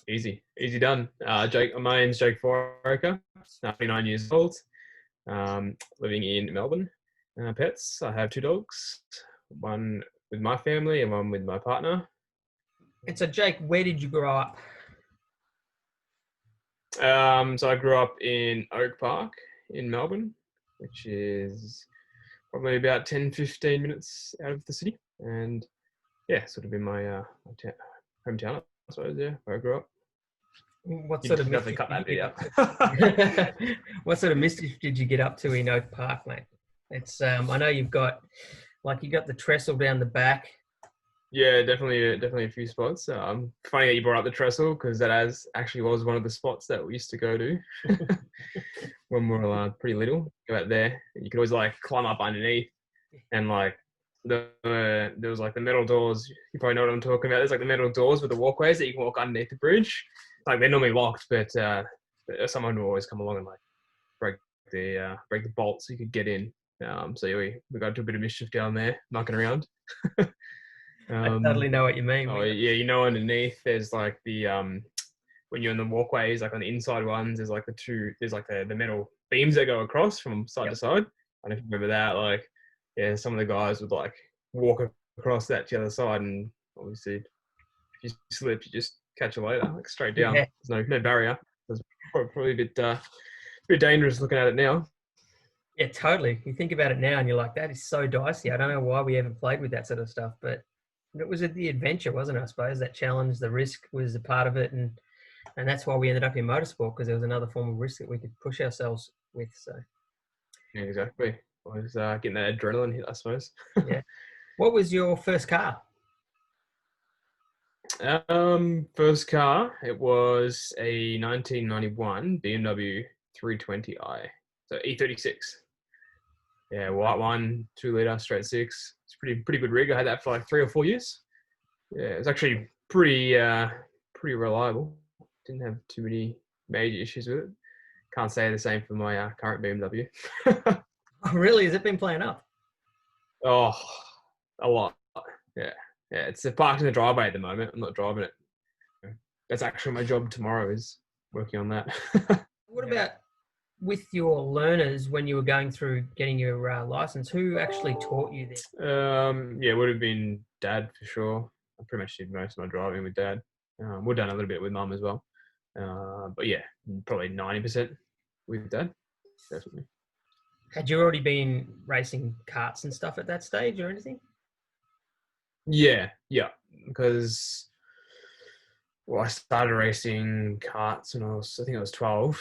Easy done. Jake, my name's Jake Fouracre, 29 years old, living in Melbourne. Pets, I have two dogs, one with my family and one with my partner. And so, Jake, where did you grow up? So I grew up in Oak Park in Melbourne, which is probably about 10, 15 minutes out of the city. And yeah, sort of in my hometown, I suppose, yeah, where I grew up. What You sort of definitely mischief cut did that you bit get out. up to? What sort of mischief did you get up to in Oak Park, mate? It's I know you've got the trestle down the back. Yeah, definitely a few spots. Funny that you brought up the trestle because actually was one of the spots that we used to go to when we were pretty little. Go out there, you could always like climb up underneath, and like there was like the metal doors. You probably know what I'm talking about. There's like the metal doors with the walkways that you can walk underneath the bridge. Like they're normally locked, but someone would always come along and like break break the bolt so you could get in. So yeah, we got to a bit of mischief down there, mucking around. I totally know what you mean. Oh yeah, underneath there's like the when you're in the walkways, like on the inside ones, there's like the metal beams that go across from side to side. I don't know if you remember that. Like, yeah, some of the guys would like walk across that to the other side, and obviously if you slip, you just catch you later, like straight down. Yeah, There's no barrier. It's probably a bit dangerous looking at it now. yeah, totally. You think about it now, and you're like, that is so dicey. I don't know why we ever played with that sort of stuff, but it was the adventure, wasn't it? I suppose that challenge, the risk was a part of it, and that's why we ended up in motorsport, because there was another form of risk that we could push ourselves with. So Yeah, exactly. I was getting that adrenaline hit, I suppose. yeah. What was your first car? First car, it was a 1991 BMW 320i, so E36. Yeah, white one, 2 liter, straight six. It's pretty good rig. I had that for like 3 or 4 years. Yeah, it was actually pretty reliable. Didn't have too many major issues with it. Can't say the same for my current BMW. Oh, really? Has it been playing up? Oh, a lot. Yeah, yeah. It's parked in the driveway at the moment. I'm not driving it. That's actually my job tomorrow is working on that. What about with your learners when you were going through getting your license? Who actually taught you this? Yeah, it would have been dad for sure. I pretty much did most of my driving with dad. We've done a little bit with mum as well. But yeah, probably 90% with dad, definitely. Had you already been racing karts and stuff at that stage or anything? Yeah, because I started racing karts when I think I was 12.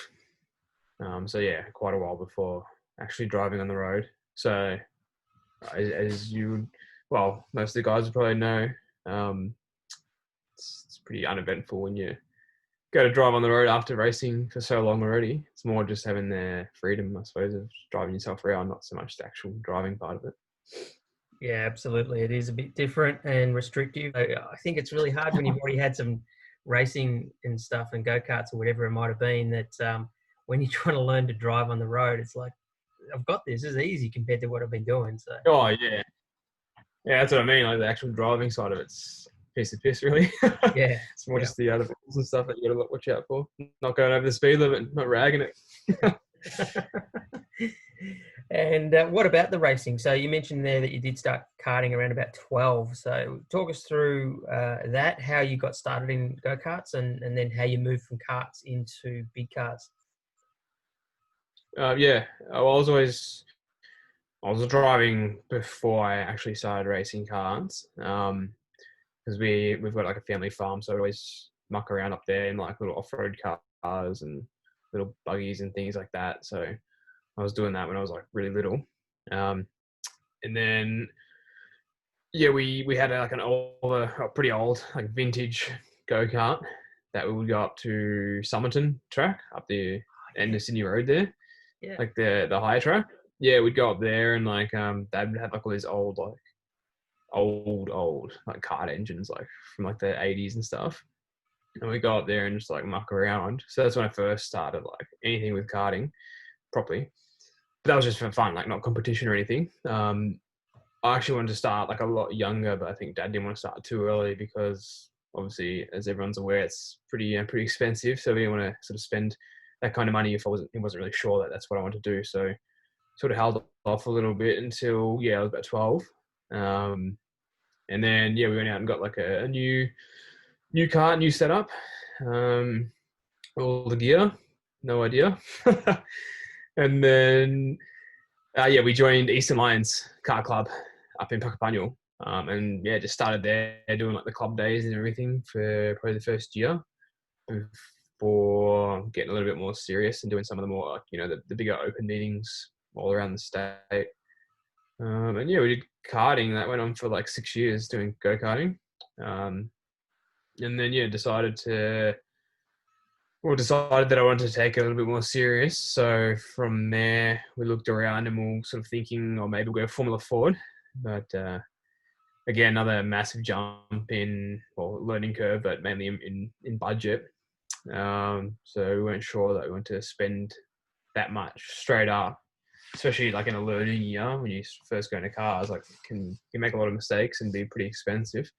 So yeah, quite a while before actually driving on the road. So as most of the guys would probably know, it's pretty uneventful when you go to drive on the road after racing for so long already. It's more just having the freedom, I suppose, of driving yourself around, not so much the actual driving part of it. Yeah, absolutely. It is a bit different and restrictive. I think it's really hard when you've already had some racing and stuff and go-karts or whatever it might have been that when you're trying to learn to drive on the road, it's like, I've got this. This is easy compared to what I've been doing. So. Oh, yeah. Yeah, that's what I mean. Like the actual driving side of it's a piece of piss, really. Yeah. It's more just the other rules and stuff that you got to watch out for. Not going over the speed limit, not ragging it. And what about the racing? So you mentioned there that you did start karting around about 12. So talk us through that, how you got started in go-karts and then how you moved from karts into big cars. Yeah, I was driving before I actually started racing cars. Because we've got like a family farm, so I always muck around up there in like little off-road cars and little buggies and things like that. So I was doing that when I was like really little. And then yeah, we had like a pretty old like vintage go-kart that we would go up to Somerton track up the end of Sydney Road there, Yeah. like the higher track. Yeah, we'd go up there and like Dad would have like all these old like kart engines like from like the 80s and stuff. And we go up there and just like muck around. So that's when I first started like anything with karting properly. But that was just for fun, like not competition or anything. I actually wanted to start like a lot younger, but I think Dad didn't want to start too early because obviously, as everyone's aware, it's pretty expensive. So we didn't want to sort of spend that kind of money if I wasn't really sure that that's what I wanted to do. So sort of held off a little bit until I was about 12. And then we went out and got like a new cart, new setup, all the gear, no idea. And then we joined Eastern Lions Car Club up in Puckapunyal. And just started there doing like the club days and everything for probably the first year before getting a little bit more serious and doing some of the more, the bigger open meetings all around the state. And we did karting. That went on for like 6 years doing go-karting. And then decided that I wanted to take it a little bit more serious. So from there, we looked around and we were sort of thinking, or maybe we'll go Formula Ford. But again, another massive jump in learning curve, but mainly in budget. So we weren't sure that we wanted to spend that much straight up, especially like in a learning year when you first go into cars. Like, you make a lot of mistakes and be pretty expensive.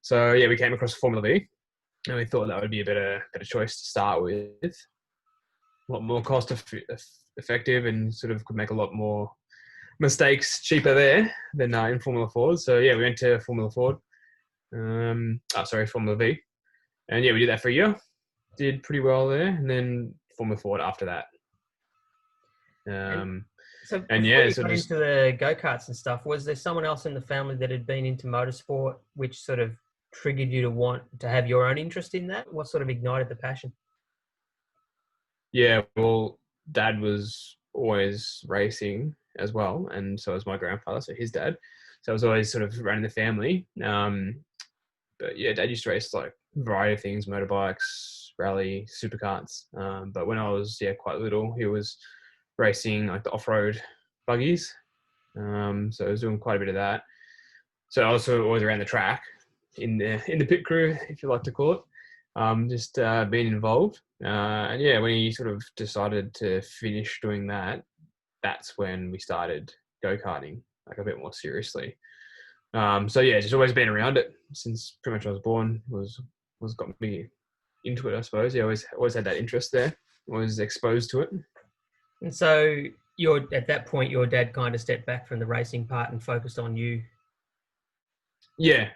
So we came across Formula V, and we thought that would be a better choice to start with. A lot more cost effective, and sort of could make a lot more mistakes cheaper there than in Formula Ford. So we went to Formula Ford. Formula V, and we did that for a year. Did pretty well there, and then Formula Ford after that. So before you got into the go-karts and stuff, was there someone else in the family that had been into motorsport, which sort of triggered you to want to have your own interest in that? What sort of ignited the passion? Yeah, well, Dad was always racing as well, and so was my grandfather, so his dad. So I was always sort of running the family. But Dad used to race like a variety of things: motorbikes, rally, supercarts. But when I was quite little, he was racing like the off-road buggies. So I was doing quite a bit of that. So I also always around the track in the pit crew, if you like to call it. Just being involved. And when he sort of decided to finish doing that, that's when we started go-karting like a bit more seriously. Just always been around it since pretty much I was born. Was got me into it, I suppose. Always had that interest there. Was exposed to it. And so at that point, your dad kind of stepped back from the racing part and focused on you. Yeah.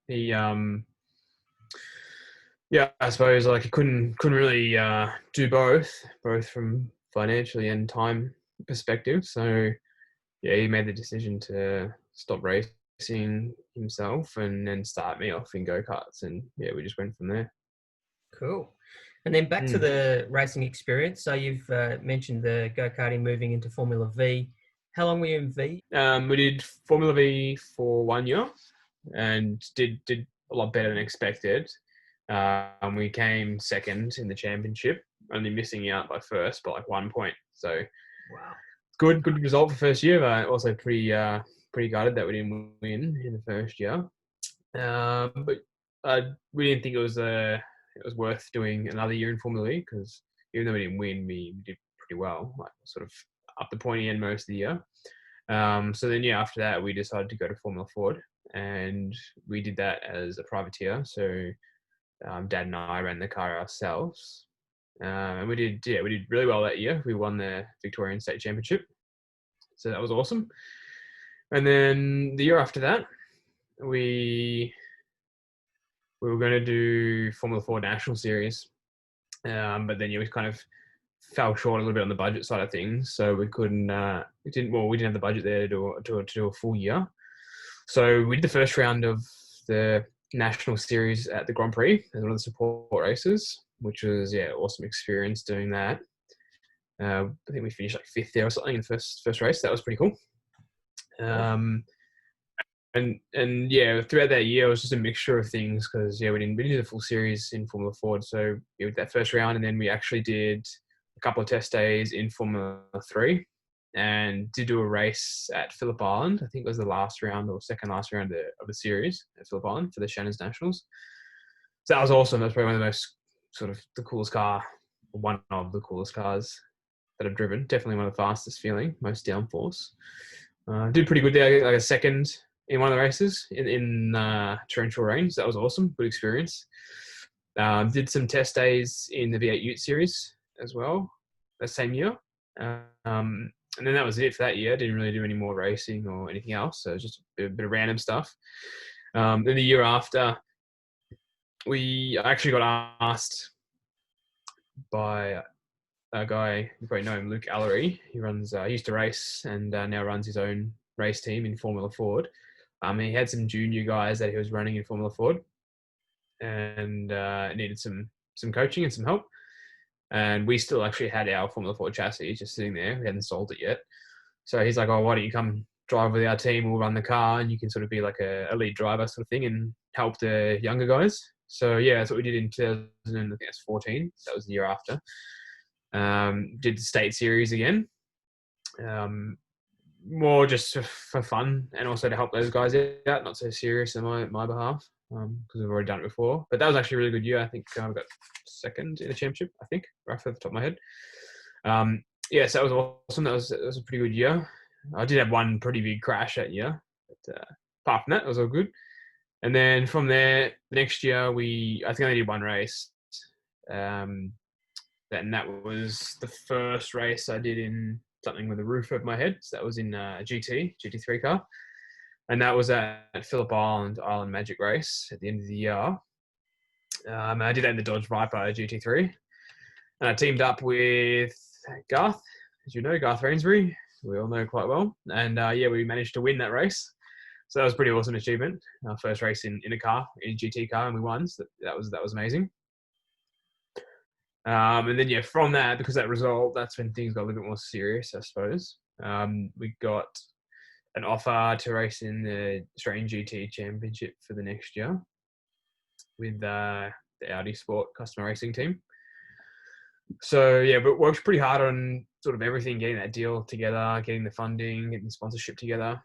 He I suppose like he couldn't really do both from financially and time perspective. So he made the decision to stop racing himself and then start me off in go-karts, and we just went from there. Cool. And then back to the racing experience. So you've mentioned the go-karting moving into Formula V. How long were you in V? We did Formula V for 1 year and did a lot better than expected. We came second in the championship, only missing out by first by like 1 point. So wow, good result for first year, but also pretty gutted that we didn't win in the first year. But we didn't think it was worth doing another year in Formula E, because even though we didn't win, we did pretty well, like sort of up the pointy end most of the year. So then after that we decided to go to Formula Ford, and we did that as a privateer. So Dad and I ran the car ourselves, and we did really well that year. We won the Victorian State Championship, so that was awesome. And then the year after that, we were going to do Formula 4 National Series, but then we kind of fell short a little bit on the budget side of things, so we couldn't. We didn't have the budget there to do a full year. So we did the first round of the National Series at the Grand Prix as one of the support races, which was awesome experience doing that. I think we finished like 5th there or something in the first race. That was pretty cool. And throughout that year it was just a mixture of things, because we didn't do the full series in Formula Ford. So we did that first round, and then we actually did a couple of test days in Formula 3 and did do a race at Phillip Island. I think it was the last round or second last round of the series at Phillip Island for the Shannon's Nationals. So that was awesome. That's probably one of the most the coolest car, one of the coolest cars that I've driven. Definitely one of the fastest feeling, most downforce. Did pretty good there, like a second in one of the races in torrential rain. So that was awesome. Good experience. Did some test days in the V8 Ute series as well that same year. And then that was it for that year. Didn't really do any more racing or anything else. So it was just a bit of random stuff. Then the year after, I actually got asked by a guy, you probably know him, Luke Allery. He used to race and now runs his own race team in Formula Ford. He had some junior guys that he was running in Formula Ford and needed some coaching and some help. And we still actually had our Formula Ford chassis just sitting there. We hadn't sold it yet. So he's like, oh, why don't you come drive with our team? We'll run the car and you can sort of be like a lead driver sort of thing and help the younger guys. So yeah, that's what we did in 2014. That was the year after. Did the state series again. More just for fun and also to help those guys out, not so serious on my behalf because we've already done it before. But that was actually a really good year. I think I got second in the championship, I think, right off the top of my head. Yeah, so that was awesome. That was a pretty good year. I did have one pretty big crash that year, but apart from that, it was all good. And then from there, the next year, I think I only did one race. And that was the first race I did in something with a roof over my head. So that was in a GT3 car. And that was at Phillip Island Magic Race at the end of the year. I did that in the Dodge Viper GT3. And I teamed up with Garth, as you know, Garth Rainsbury, we all know quite well. And we managed to win that race. So that was a pretty awesome achievement. Our first race in a car, in a GT car, and we won. So that was amazing. And then from that, because that result, that's when things got a little bit more serious, I suppose. We got an offer to race in the Australian GT Championship for the next year with the Audi Sport Customer Racing team. So yeah, but worked pretty hard on sort of everything, getting that deal together, getting the funding, getting the sponsorship together,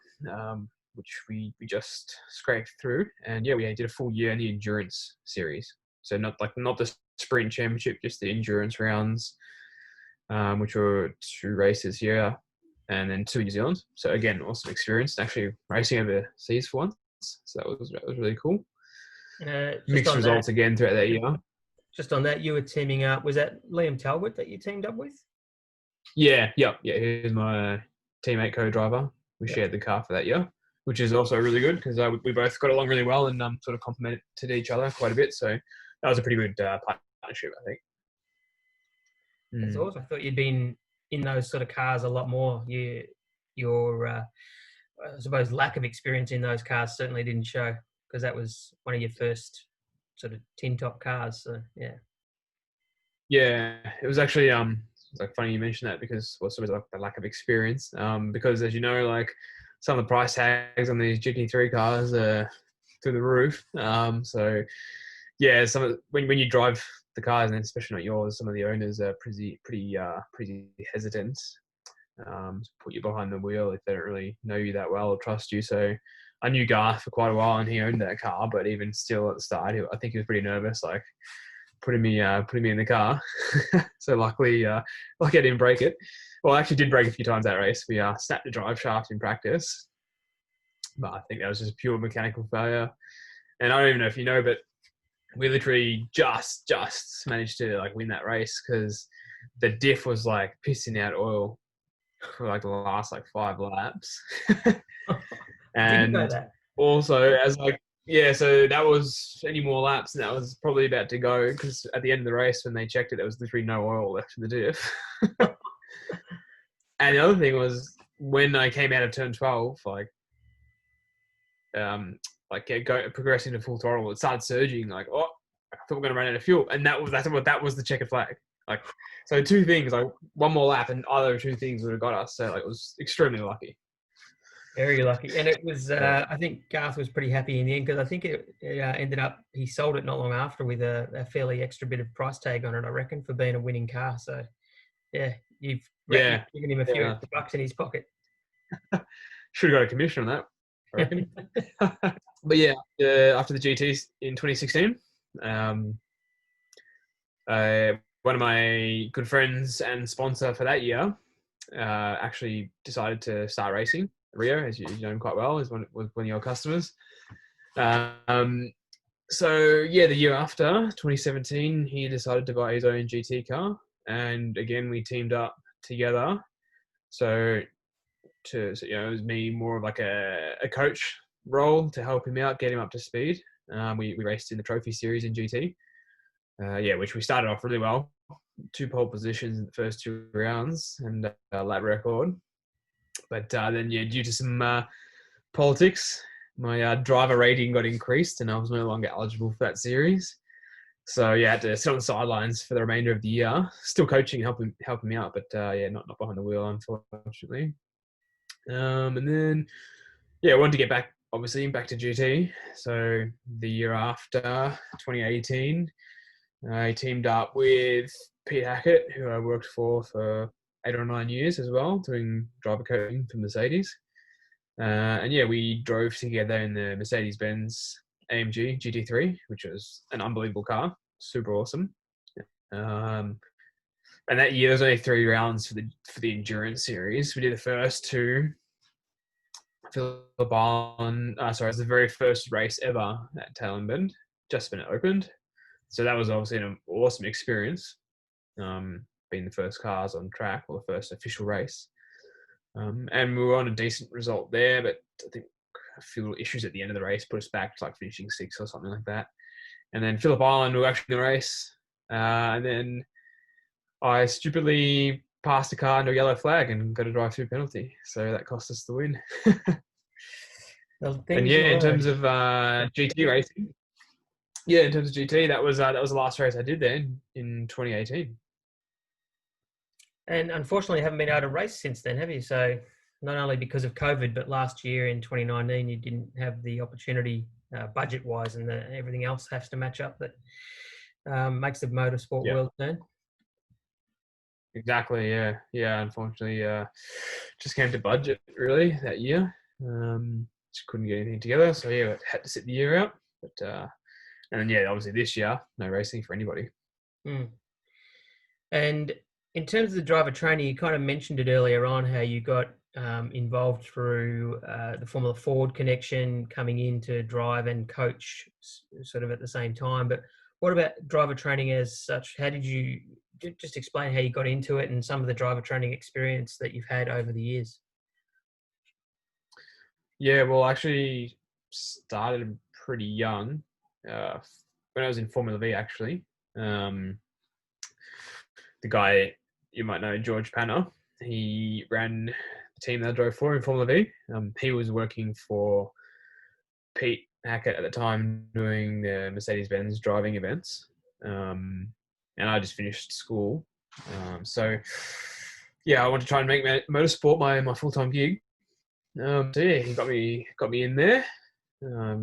which we just scraped through. And yeah, we did a full year in the endurance series. So not the sprint championship, just the endurance rounds, which were 2 races here and then 2 in New Zealand. So again, awesome experience. Actually racing overseas for once. So that was really cool. Mixed results again throughout that year. Just on that, you were teaming up. Was that Liam Talbot that you teamed up with? Yeah. He was my teammate co-driver. We shared the car for that year, which is also really good because we both got along really well and sort of complemented each other quite a bit. So that was a pretty good partnership, I think. That's awesome. I thought you'd been in those sort of cars a lot more. Your I suppose lack of experience in those cars certainly didn't show because that was one of your first sort of tin top cars. So yeah, it was actually it's like funny you mentioned that because sort of like the lack of experience because as you know, like some of the price tags on these GT3 cars are through the roof. So yeah, when you drive the cars, and especially not yours, some of the owners are pretty hesitant to put you behind the wheel if they don't really know you that well or trust you. So I knew Garth for quite a while, and he owned that car. But even still, at the start, I think he was pretty nervous, like putting me in the car. So luckily I didn't break it. Well, I actually did break a few times that race. We snapped the drive shaft in practice, but I think that was just pure mechanical failure. And I don't even know if you know, but we literally just managed to like win that race because the diff was like pissing out oil for like the last like 5 laps. And also as like, yeah, so that was any more laps and that was probably about to go because at the end of the race when they checked it, there was literally no oil left in the diff. And the other thing was when I came out of turn 12, progressing to full throttle, it started surging. Like, oh, I thought we we're gonna run out of fuel, and that was the checkered flag. Like, so 2 things, like one more lap, and either 2 things would have got us. So like, it was extremely lucky. Very lucky, and it was. I think Garth was pretty happy in the end because I think it ended up he sold it not long after with a fairly extra bit of price tag on it. I reckon for being a winning car. So yeah, you've given him a few extra bucks in his pocket. Should have got a commission on that, I reckon. But yeah, after the GTs in 2016, one of my good friends and sponsor for that year actually decided to start racing Rio, as you know him quite well, was one of your customers. So yeah, the year after 2017, he decided to buy his own GT car, and again we teamed up together. So it was me more of like a coach role to help him out, get him up to speed. We raced in the trophy series in GT, which we started off really well. 2 pole positions in the first 2 rounds and a lap record. But then, due to some politics, my driver rating got increased and I was no longer eligible for that series. So I had to sit on the sidelines for the remainder of the year, still coaching and helping me out, but not behind the wheel, unfortunately. And then, I wanted to get back to GT. So the year after, 2018, I teamed up with Pete Hackett, who I worked for 8 or 9 years as well, doing driver coaching for Mercedes. We drove together in the Mercedes-Benz AMG GT3, which was an unbelievable car, super awesome. And that year, there was only 3 rounds for the endurance series. We did the first 2. Phillip Island, it was the very first race ever at Tailem Bend, just when it opened. So that was obviously an awesome experience, being the first cars on track, or the first official race. And we were on a decent result there, but I think a few little issues at the end of the race put us back to like finishing 6th or something like that. And then Phillip Island, we were actually in the race. And then I stupidly passed a car into a yellow flag and got a drive-through penalty. So that cost us the win. And in terms of GT racing, in terms of GT, that was the last race I did then in 2018. And unfortunately, you haven't been able to race since then, have you? So not only because of COVID, but last year in 2019, you didn't have the opportunity budget-wise, and everything else has to match up. That makes the motorsport world turn. Exactly. Yeah. Unfortunately, just came to budget really that year. Just couldn't get anything together, so I had to sit the year out. But and then obviously this year, no racing for anybody. And in terms of the driver training, you kind of mentioned it earlier on how you got involved through the Formula Ford connection, coming in to drive and coach sort of at the same time. But what about driver training as such? How did you just explain how you got into it and some of the driver training experience that you've had over the years? Yeah, well, I actually started pretty young when I was in Formula V, actually. The guy you might know, George Panner, he ran the team that I drove for in Formula V. He was working for Pete Hackett at the time doing the Mercedes-Benz driving events. And I just finished school. I want to try and make motorsport my full-time gig. He got me in there,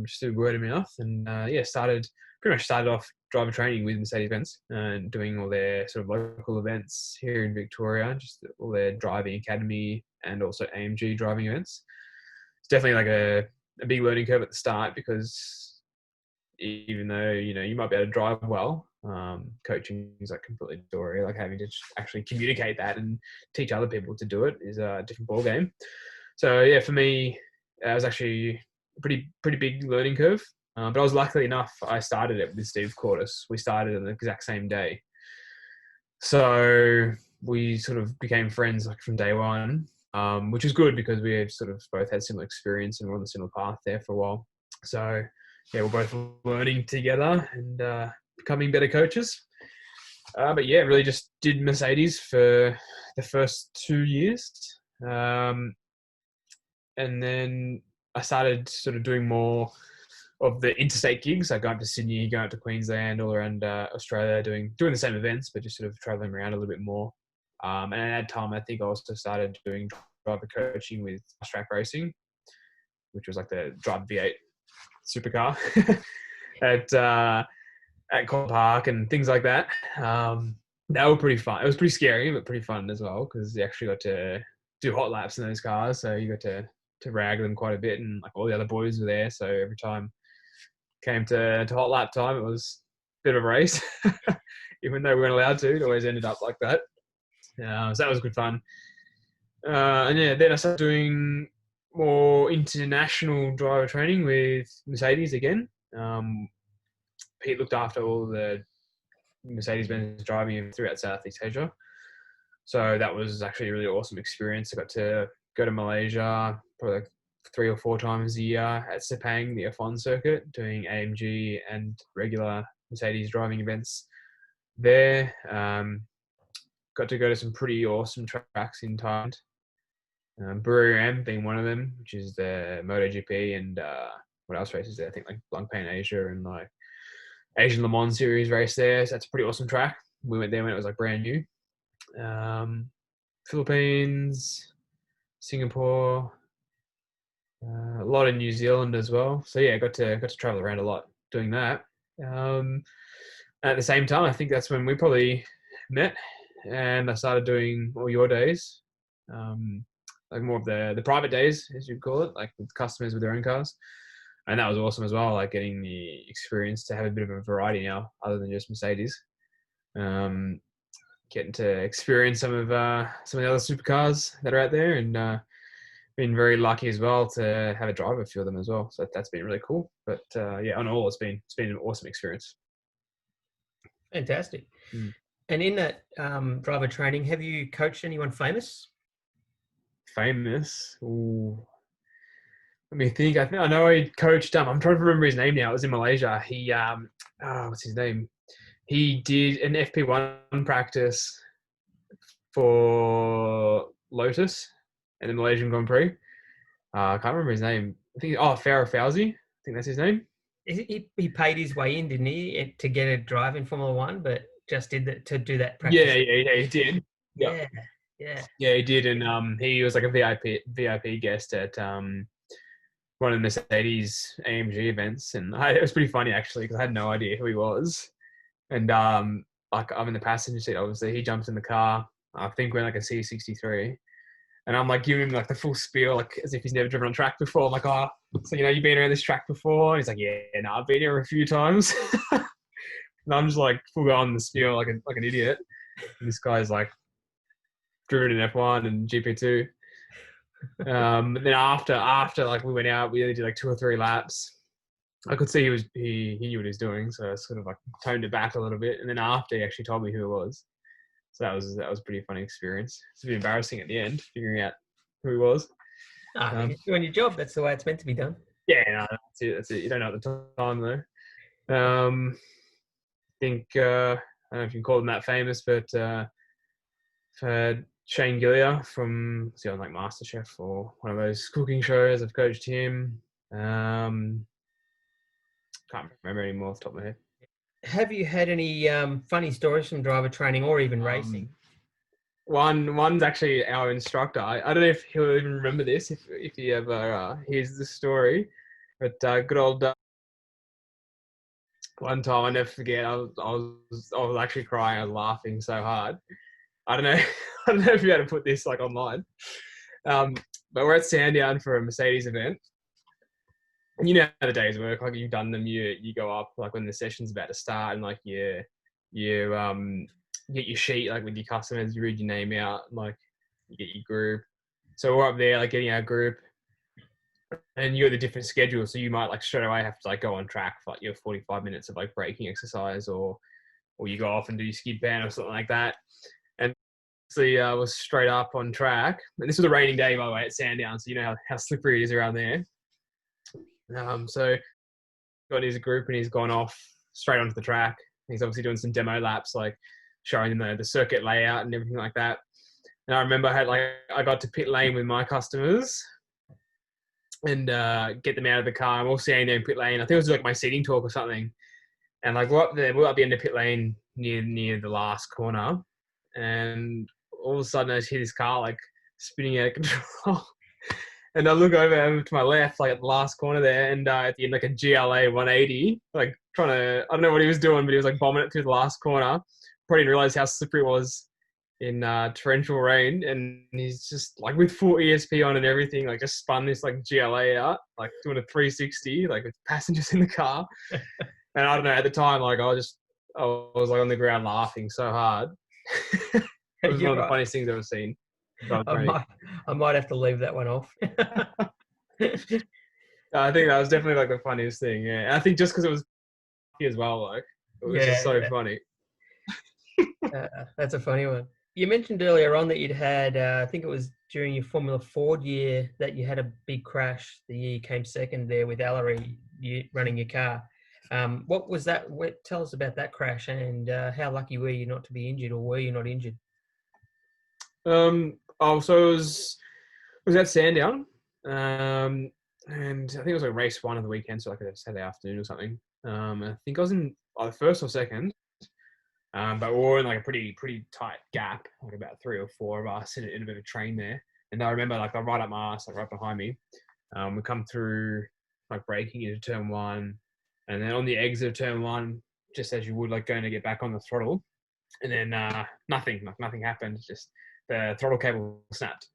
just through word of mouth, and pretty much started off driver training with Mercedes-Benz and doing all their sort of local events here in Victoria, just all their driving academy and also AMG driving events. It's definitely like a big learning curve at the start, because even though you might be able to drive well, coaching is like completely story. Like having to actually communicate that and teach other people to do it is a different ball game. So for me, it was actually a pretty big learning curve. But I was lucky enough, I started it with Steve Cortis. We started on the exact same day. So we sort of became friends like from day one, which is good because we have sort of both had similar experience and we're on the similar path there for a while. So we're both learning together and becoming better coaches. Really just did Mercedes for the first 2 years. And then I started sort of doing more of the interstate gigs, like going to Sydney, going to Queensland, all around Australia, doing the same events, but just sort of traveling around a little bit more. And at that time, I think I also started doing driver coaching with Fast Track Racing, which was like the Drive V8 supercar at Cobb Park and things like that. That were pretty fun. It was pretty scary, but pretty fun as well, because you actually got to do hot laps in those cars, so you got to rag them quite a bit, and like all the other boys were there, so every time came to hot lap time, it was a bit of a race. Even though we weren't allowed to, it always ended up like that. So that was good fun. Then I started doing more international driver training with Mercedes again. Pete looked after all the Mercedes-Benz driving throughout Southeast Asia. So that was actually a really awesome experience. I got to go to Malaysia probably like 3 or 4 times a year at Sepang, the F1 circuit, doing AMG and regular Mercedes driving events there. Got to go to some pretty awesome tracks in Thailand. Buriram being one of them, which is the MotoGP, and what else races there? I think like Blancpain Asia and like Asian Le Mans Series race there. So that's a pretty awesome track. We went there when it was like brand new. Philippines, Singapore, a lot in New Zealand as well. So yeah, got to travel around a lot doing that. At the same time, I think that's when we probably met, and I started doing all your days, like more of the private days, as you'd call it, like with customers with their own cars. And that was awesome as well, like getting the experience to have a bit of a variety now, other than just Mercedes. Getting to experience some of the other supercars that are out there, and been very lucky as well to have a driver a few of them as well. So that's been really cool. But yeah, on all, it's been an awesome experience. Fantastic. And in that driver training, have you coached anyone famous? Famous? Ooh. Let me think. I know I coached. I'm trying to remember his name now. It was in Malaysia. He what's his name? He did an FP1 practice for Lotus and the Malaysian Grand Prix. I can't remember his name. I think Farah Fauzi. I think that's his name. He paid his way in, didn't he, to get a drive in Formula One, but just did that to do that practice. Yeah, he did. Yeah, he did, and he was like a VIP guest at one of the Mercedes AMG events, and it was pretty funny actually because I had no idea who he was, and like I'm in the passenger seat, obviously he jumps in the car. I think we're like a C63. And I'm like giving him like the full spiel, like as if he's never driven on track before. I'm like, oh, so you've been around this track before? And he's like, yeah, no, I've been here a few times. And I'm just like full on the spiel like an idiot. And this guy's like driven in F1 and GP2. But then after like we went out, we only did like 2 or 3 laps. I could see he knew what he was doing, so I sort of like toned it back a little bit. And then after, he actually told me who it was. So that was a pretty funny experience. It's a bit embarrassing at the end, figuring out who he was. You're doing your job. That's the way it's meant to be done. Yeah, no, that's it. You don't know at the time though. I think I don't know if you can call him that famous, but for Shane Gillier from on like MasterChef or one of those cooking shows, I've coached him. Can't remember any more off the top of my head. Have you had any funny stories from driver training or even racing? One's actually our instructor. I don't know if he'll even remember this if he ever hears the story, but good old one time I never forget. I was actually crying. I was laughing so hard. I don't know. I don't know if you had to put this like online. But we're at Sandown for a Mercedes event. You know how the days work. Like you've done them. You go up like when the session's about to start, and like you get your sheet like with your customers. You read your name out, like you get your group. So we're up there like getting our group, and you got the different schedules. So you might like straight away have to like go on track for like your 45 minutes of like braking exercise, or you go off and do your skid pan or something like that. And so I was straight up on track. And this was a raining day, by the way, at Sandown. So you know how slippery it is around there. So got his group and he's gone off straight onto the track. He's obviously doing some demo laps, like showing them the circuit layout and everything like that. And I remember I got to pit lane with my customers and get them out of the car. I'm all standing there in pit lane. I think it was like my seating talk or something. And like we're up the end of pit lane near the last corner, and all of a sudden I just hear this car like spinning out of control. And I look over to my left, like at the last corner there, and at the end, like a GLA 180, like I don't know what he was doing, but he was like bombing it through the last corner. Probably didn't realize how slippery it was in torrential rain. And he's just like with full ESP on and everything, like just spun this like GLA out, like doing a 360, like with passengers in the car. And I don't know, at the time, like I was like on the ground laughing so hard. It was one of the funniest things I've ever seen. I might have to leave that one off. I think that was definitely like the funniest thing. Yeah, and I think just because it was as well, like it was just Yeah, so yeah. funny. That's a funny one. You mentioned earlier on that you'd had, I think it was during your Formula Ford year, that you had a big crash. The year you came second there with Ellery running your car. What was that? Tell us about that crash, and how lucky were you not to be injured, or were you not injured? So it was at Sandown, and I think it was like race one of the weekend, so like a Saturday afternoon or something. I think I was in either first or second. But we were in like a pretty tight gap, like about 3 or 4 of us in a bit of a train there. And I remember like they're right up my ass, like right behind me. We come through like braking into turn one, and then on the exit of turn one, just as you would like going to get back on the throttle, and then nothing happened. Just the throttle cable snapped,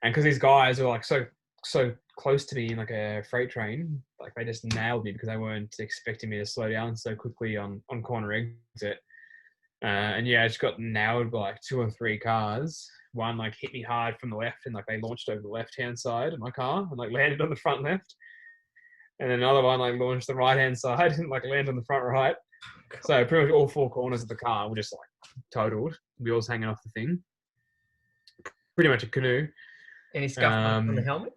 and because these guys were like so close to me in like a freight train, like they just nailed me because they weren't expecting me to slow down so quickly on corner exit. And yeah, I just got nailed by like 2 or 3 cars. One like hit me hard from the left, and like they launched over the left-hand side of my car and like landed on the front left. And then another one like launched the right-hand side and like landed on the front right. So pretty much all 4 corners of the car were just like totaled. Wheels hanging off the thing. Pretty much a canoe. Any scuff marks on the helmet?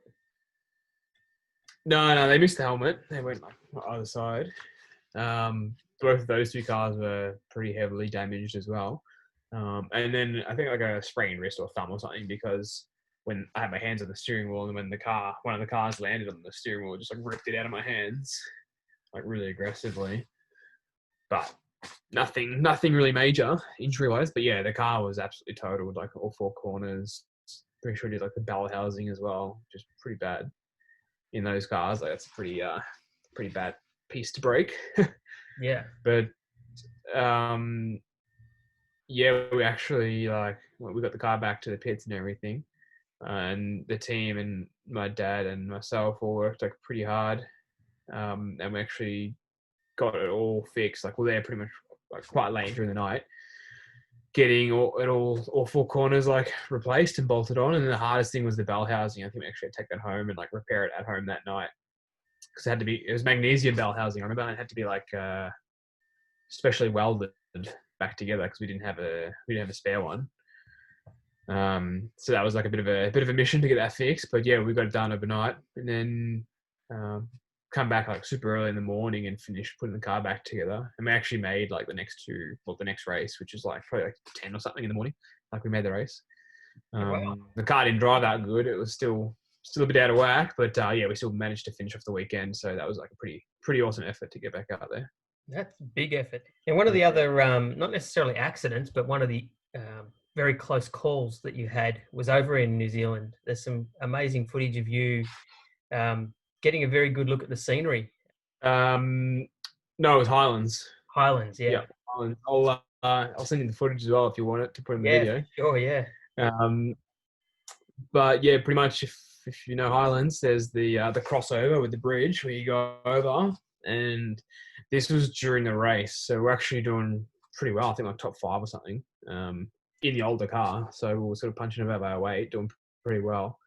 No, they missed the helmet. They went like on either side. Both of those 2 cars were pretty heavily damaged as well. And then I think like a sprained wrist or thumb or something, because when I had my hands on the steering wheel and when one of the cars landed on the steering wheel, it just like ripped it out of my hands, like really aggressively. But nothing really major injury wise. But yeah, the car was absolutely totaled, like all 4 corners. Pretty sure it did like the bell housing as well, just pretty bad in those cars. Like that's a pretty bad piece to break. Yeah. But yeah, we actually we got the car back to the pits and everything, and the team and my dad and myself all worked like pretty hard, and we actually got it all fixed. Like we're there pretty much like quite late during the night, getting all 4 corners like replaced and bolted on. And then the hardest thing was the bell housing. I think we actually had to take that home and like repair it at home that night, because it was magnesium bell housing. I remember it had to be like specially welded back together because we didn't have a spare one. So that was like a bit of a mission to get that fixed. But yeah, we got it done overnight, and then come back like super early in the morning and finish putting the car back together. And we actually made like the next race, which is like probably like 10 or something in the morning. Like we made the race. Wow. The car didn't drive that good. It was still a bit out of whack, but yeah, we still managed to finish off the weekend. So that was like a pretty awesome effort to get back out there. That's big effort. And one of the other, not necessarily accidents, but one of the very close calls that you had was over in New Zealand. There's some amazing footage of you getting a very good look at the scenery. No, it was Highlands. Highlands, yeah. Yeah, Highlands. I'll send you the footage as well if you want it to put in the Yeah, video. for sure, yeah. But yeah, pretty much if you know Highlands, there's the crossover with the bridge where you go over, and this was during the race, so we're actually doing pretty well. I think like top 5 or something in the older car. So we were sort of punching above our weight, doing pretty well.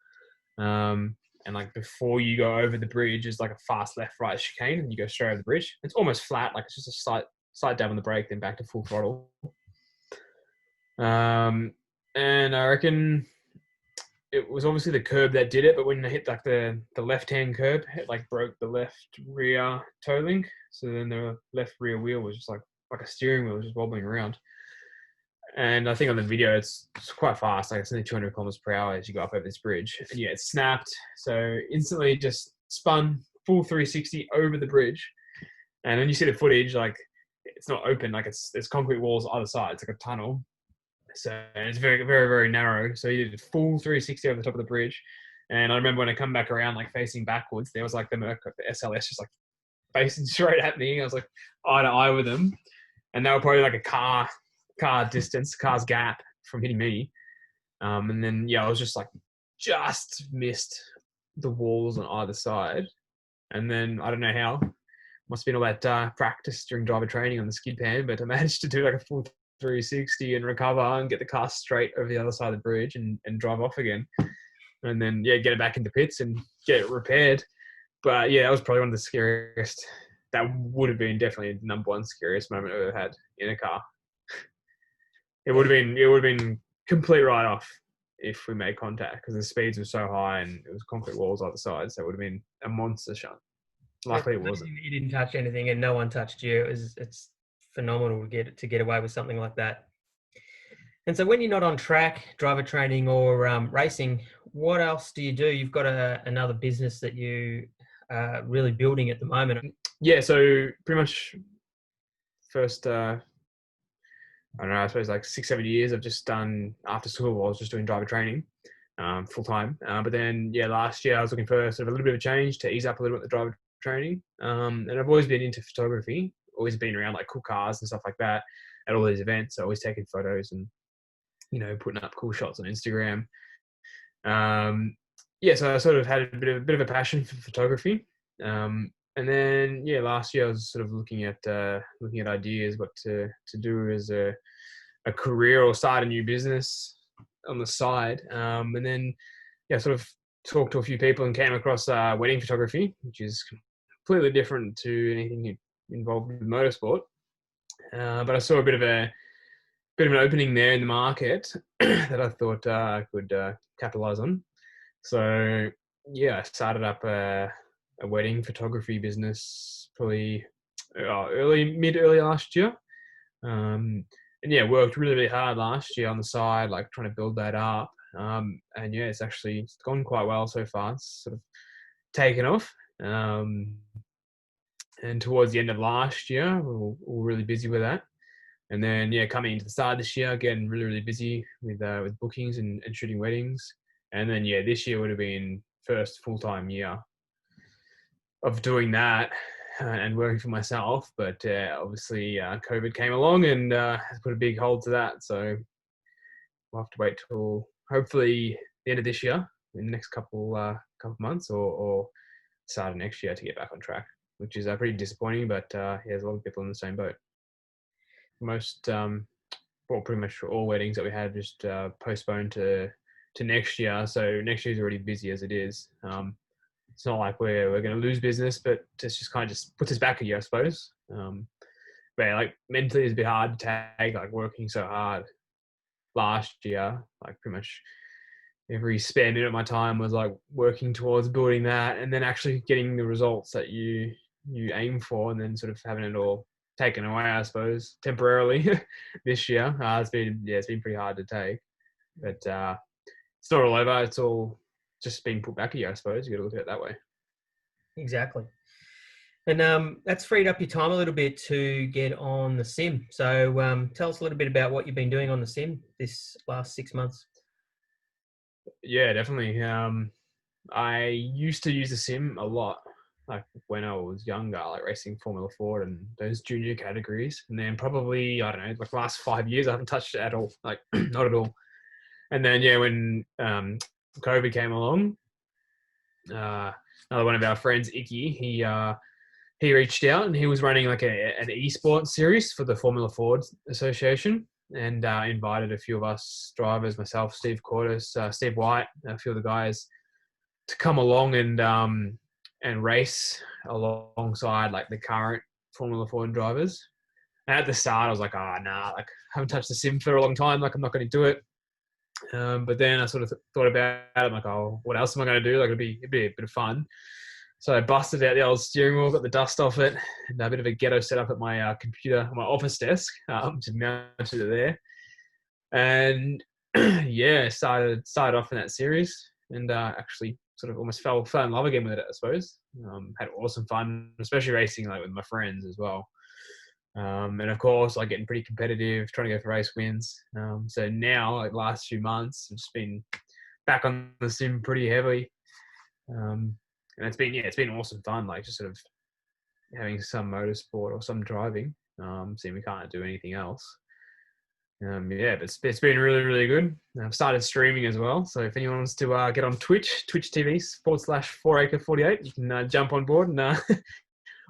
And like before you go over the bridge is like a fast left right chicane, and you go straight over the bridge. It's almost flat, like it's just a slight dab on the brake, then back to full throttle. And I reckon it was obviously the curb that did it, but when I hit like the left-hand curb, it like broke the left rear toe link. So then the left rear wheel was just like a steering wheel, just wobbling around. And I think on the video, it's quite fast. Like it's only 200 kilometers per hour as you go up over this bridge. And yeah, it snapped. So instantly just spun full 360 over the bridge. And then you see the footage, like it's not open, like there's concrete walls either side. It's like a tunnel. So it's very, very, very narrow. So he did a full 360 over the top of the bridge. And I remember when I come back around, like facing backwards, there was like the SLS just like facing straight at me. I was like eye to eye with them. And they were probably like a car's gap from hitting me. And then, yeah, I was just just missed the walls on either side. And then I don't know how, must have been all that practice during driver training on the skid pan, but I managed to do like a full 360 and recover and get the car straight over the other side of the bridge and drive off again. and then get it back into pits and get it repaired. But yeah, that was probably one of the scariest. That would have been definitely the number one scariest moment I've ever had in a car. It would have been complete write off if we made contact, because the speeds were so high and it was concrete walls either side, so it would have been a monster shot. Luckily, it wasn't. You didn't touch anything, and no one touched you. It's phenomenal to get away with something like that. And so, when you're not on track, driver training or racing, what else do you do? You've got another business that you are really building at the moment. Yeah, so pretty much first, I don't know, I suppose like 6-7 years I've just done after school. I was just doing driver training full time. But then, last year I was looking for sort of a little bit of a change to ease up a little bit the driver training. And I've always been into photography, always been around like cool cars and stuff like that at all these events. So always taking photos and, putting up cool shots on Instagram. So I sort of had a bit of a passion for photography. And then, last year I was sort of looking at ideas what to do as a career or start a new business on the side. And then, sort of talked to a few people and came across wedding photography, which is completely different to anything involved with motorsport. But I saw a bit of an opening there in the market that I thought I could capitalize on. So, I started up a wedding photography business probably early last year. And worked really, really hard last year on the side, like trying to build that up. And it's gone quite well so far. It's sort of taken off. And towards the end of last year, we were really busy with that. And then, coming into the start of this year, getting really, really busy with bookings and shooting weddings. And then, this year would have been first full-time year of doing that and working for myself. But obviously, COVID came along and has put a big hold to that. So we'll have to wait till hopefully the end of this year, in the next couple months, or start of next year to get back on track, which is pretty disappointing. But there's a lot of people in the same boat. Pretty much all weddings that we had just postponed to next year. So next year's already busy as it is. It's not like we're going to lose business, but it's just kind of just puts us back a year, I suppose. But like mentally it's a bit hard to take, like working so hard last year, like pretty much every spare minute of my time was like working towards building that and then actually getting the results that you aim for, and then sort of having it all taken away, I suppose, temporarily this year. It's been pretty hard to take, but it's not all over. It's all just being put back a year, I suppose. You got to look at it that way. Exactly. And that's freed up your time a little bit to get on the sim. So tell us a little bit about what you've been doing on the sim this last 6 months. Yeah, definitely. I used to use the sim a lot, like when I was younger, like racing Formula Ford and those junior categories. And then probably, I don't know, like the last 5 years, I haven't touched it at all, like not at all. And then, when COVID came along, another one of our friends, Icky, he reached out and he was running like an esports series for the Formula Ford Association, and invited a few of us drivers, myself, Steve Cortis, Steve White, a few of the guys, to come along and race alongside like the current Formula Ford drivers. And at the start, I was like, like I haven't touched the sim for a long time. Like I'm not going to do it. But then I sort of thought about it. I'm like, what else am I going to do? Like it'd be a bit of fun. So I busted out the old steering wheel, got the dust off it, and a bit of a ghetto setup at my computer, my office desk, just mounted it there. And started off in that series, and actually sort of almost fell in love again with it, I suppose. Had awesome fun, especially racing like with my friends as well. And of course, like getting pretty competitive, trying to go for race wins. So now, like last few months, I've just been back on the sim pretty heavily. And it's been awesome fun, like just sort of having some motorsport or some driving. Seeing we can't do anything else. But it's been really, really good. I've started streaming as well. So if anyone wants to get on Twitch TV/Fouracre48, you can jump on board and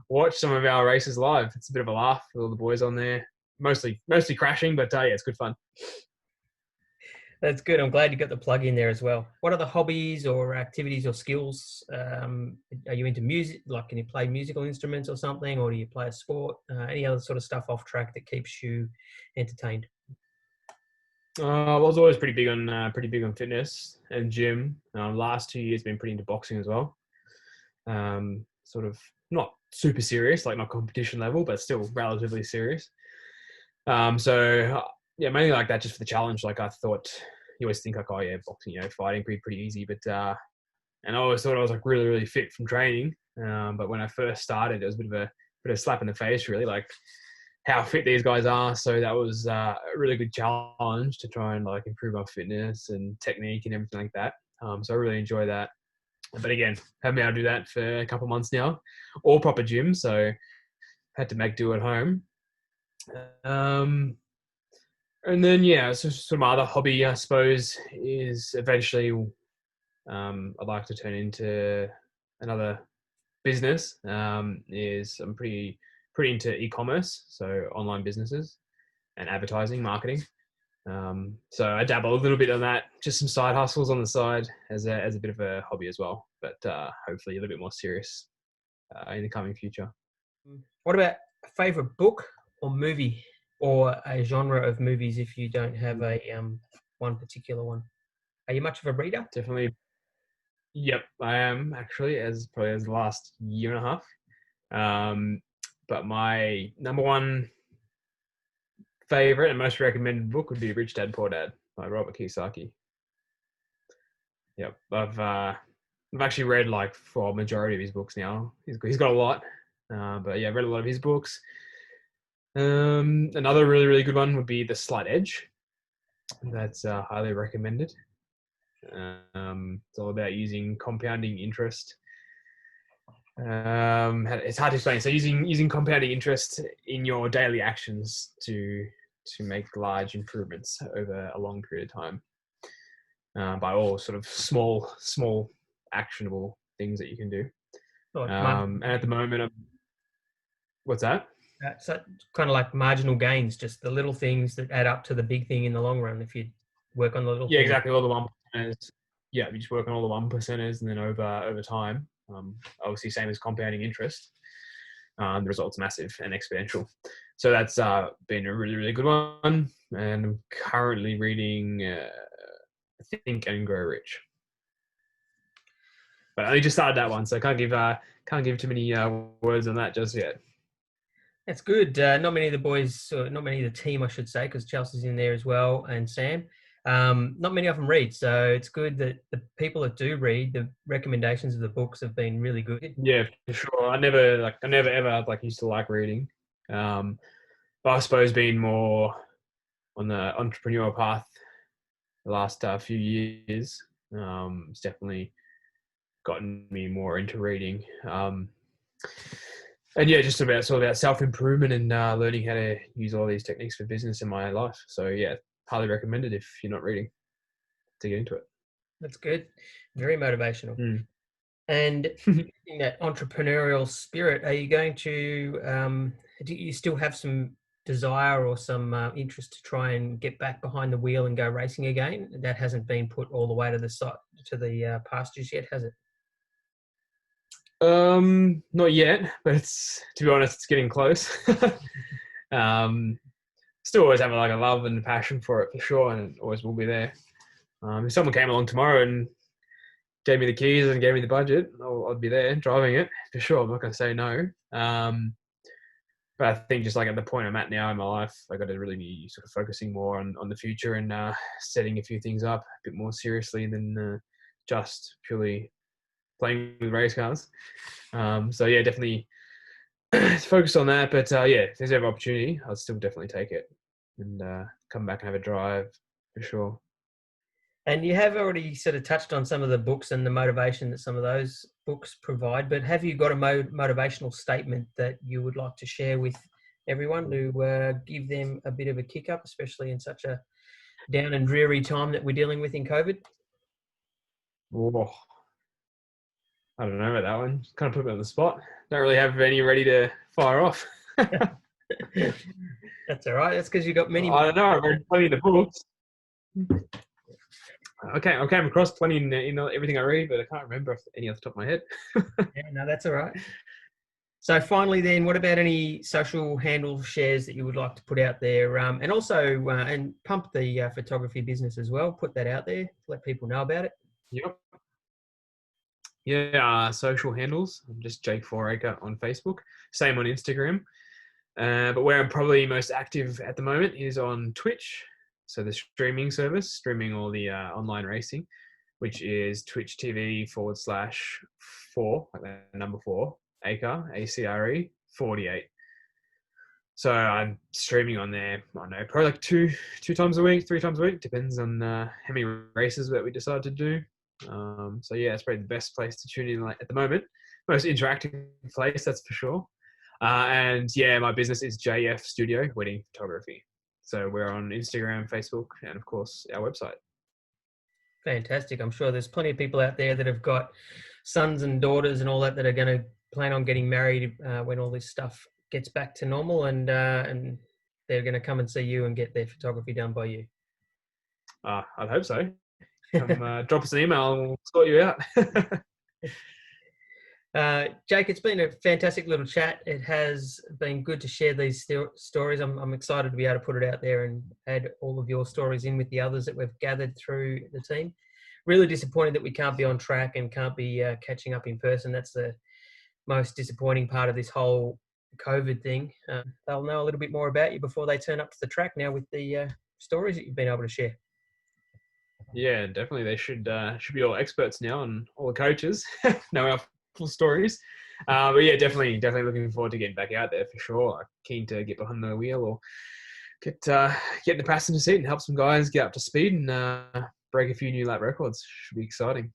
watch some of our races live. It's a bit of a laugh with all the boys on there. Mostly crashing, but it's good fun. That's good. I'm glad you got the plug in there as well. What other hobbies or activities or skills are you into? Music? Like, can you play musical instruments or something, or do you play a sport? Any other sort of stuff off track that keeps you entertained? I was always pretty big on fitness and gym. Last 2 years been pretty into boxing as well. Sort of not super serious, like not competition level, but still relatively serious. So yeah, mainly like that just for the challenge. Like I thought, you always think like, oh yeah, boxing, fighting pretty easy, but and I always thought I was like really fit from training. But when I first started, it was a bit of a slap in the face, really, like how fit these guys are. So that was a really good challenge to try and like improve my fitness and technique and everything like that. So I really enjoy that. But again, haven't been able to do that for a couple of months now, all proper gym. So had to make do at home. Um, and then yeah, so some other hobby I suppose is eventually I'd like to turn into another business. Is I'm pretty into e-commerce, so online businesses and advertising, marketing. So I dabble a little bit on that, just some side hustles on the side as a bit of a hobby as well, but hopefully a little bit more serious in the coming future. What about a favorite book or movie, or a genre of movies if you don't have a one particular one? Are you much of a reader? Definitely, yep, I am actually as probably as the last year and a half. Um, but my number one favorite and most recommended book would be Rich Dad Poor Dad by Robert Kiyosaki. Yep, I've actually read like for a majority of his books now. He's got a lot, but yeah, I've read a lot of his books. Another really good one would be The Slight Edge. That's highly recommended. It's all about using compounding interest. It's hard to explain. So using compounding interest in your daily actions to make large improvements over a long period of time, by all sort of small actionable things that you can do. And at the moment, what's that? So kind of like marginal gains, just the little things that add up to the big thing in the long run. If you work on the little Yeah, things. exactly. All the 1%ers. Yeah, you just work on all the 1%ers, and then over time, obviously same as compounding interest, the result's massive and exponential. So that's been a really good one. And I'm currently reading Think and Grow Rich. But I only just started that one, so I can't give too many words on that just yet. That's good. Not many of the boys, or not many of the team, I should say, because Chelsea's in there as well, and Sam. Not many of them read, so it's good that the people that do read, the recommendations of the books have been really good. Yeah, for sure. I never ever like used to like reading, but I suppose being more on the entrepreneurial path the last few years, it's definitely gotten me more into reading. And yeah, just about self-improvement and learning how to use all these techniques for business in my life. So yeah, highly recommended if you're not reading to get into it. That's good. Very motivational. Mm. And in that entrepreneurial spirit, are you going to? Do you still have some desire or some interest to try and get back behind the wheel and go racing again? That hasn't been put all the way to the side to the pastures yet, has it? Not yet, but to be honest, it's getting close. um, Still always have like a love and a passion for it for sure, and it always will be there. If someone came along tomorrow and gave me the keys and gave me the budget, I'd be there driving it for sure. I'm not going to say no. But I think just like at the point I'm at now in my life, I got to really be sort of focusing more on the future and setting a few things up a bit more seriously than just purely playing with race cars. So yeah, definitely focus on that. But yeah, if there's ever opportunity, I'll still definitely take it and come back and have a drive for sure. And you have already sort of touched on some of the books and the motivation that some of those books provide, but have you got a motivational statement that you would like to share with everyone to give them a bit of a kick up, especially in such a down and dreary time that we're dealing with in COVID? Oh, I don't know about that one. Kind of put me on the spot. Don't really have any ready to fire off. That's all right. That's because you've got many. I don't know. I've read plenty of the books. I came across plenty in everything I read, but I can't remember any off the top of my head. Yeah, no, that's all right. So finally, then, what about any social handle shares that you would like to put out there, and also and pump the photography business as well? Put that out there, let people know about it. Yep. Yeah, social handles. I'm just Jake Fouracre on Facebook. Same on Instagram. But where I'm probably most active at the moment is on Twitch. So the streaming service, streaming all the online racing, which is Twitch TV /4, like the number 4, Acre, ACRE 48. So I'm streaming on there, I don't know, probably like two times a week, 3 times a week, depends on how many races that we decide to do. So yeah, it's probably the best place to tune in at the moment. Most interactive place, that's for sure. And yeah, my business is JF Studio Wedding Photography. So we're on Instagram, Facebook, and of course our website. Fantastic. I'm sure there's plenty of people out there that have got sons and daughters and all that are going to plan on getting married when all this stuff gets back to normal, and they're going to come and see you and get their photography done by you. I'd hope so. Come drop us an email and we'll sort you out. Jake, it's been a fantastic little chat. It has been good to share these stories. I'm excited to be able to put it out there and add all of your stories in with the others that we've gathered through the team. Really disappointed that we can't be on track and can't be catching up in person. That's the most disappointing part of this whole COVID thing. They'll know a little bit more about you before they turn up to the track now with the stories that you've been able to share. Yeah, definitely. They should be all experts now, and all the coaches know our full stories. But yeah, definitely looking forward to getting back out there for sure. Keen to get behind the wheel or get in the passenger seat and help some guys get up to speed and break a few new lap records. Should be exciting.